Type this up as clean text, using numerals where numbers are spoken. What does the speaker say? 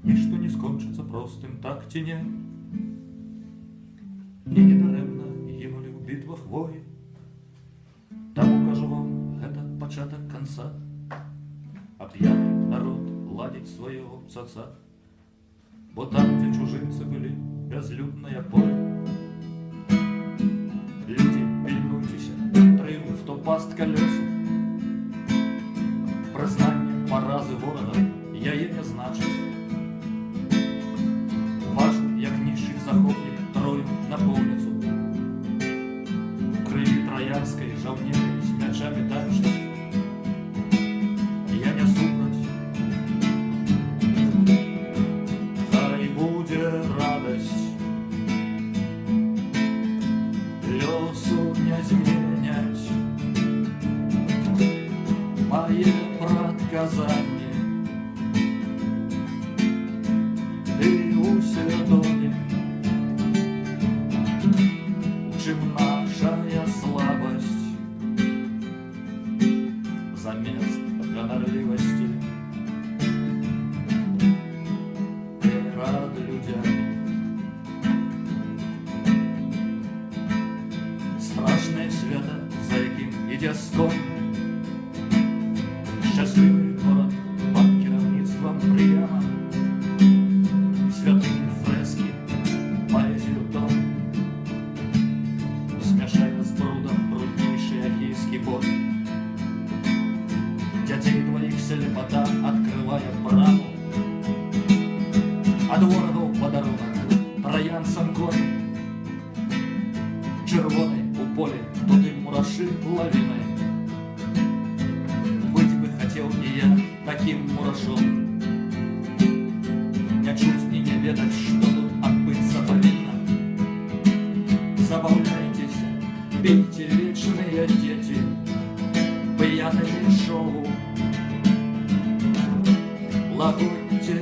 Ничто не скончится простым так тіне, і недаремна гинули ў бітвах воі. Таму кажу вам, гэта пачатак канца, а п'яны народ ладзіць свайго цаца. Бо там, дзе чужынцы былі, бязлюднае поле. Людзі, пільнуйцеся, трыумф то пастка лёсу. Прызнанне паразы ворага яе не значыць. Бачу, як нішчыць захопнік Трою напоўніцу. У крыві траянскай жаўнеры з мячамі танчаць. Я не супраць. Хай будзе радасць. Лёсу не зменяць мае прадказанні. Ты усведомі, у чым нашая слабасць. Замест ганарлівасці перад людзямі. Страшнае свята, за якім ідзе скон. Шчаслівы горад пад кіраўніцтвам прыяма. Святыні фрэскі, паэзію тон. Змяшайна з брудам бруднейшы ахійскі бой. Дзяцей тваіх слепата адкрывае браму. Ад ворагаў падарунак траянцам конь. Чырвоны у полі, туды мурашы лавінай. Быць бы хацеў і я такім мурашом. Не чуць і не ведаць, што тут адбыцца павінна. Забаўляйцеся, пейце вечныя дзеці, п'яныя шоу. Лагодзьце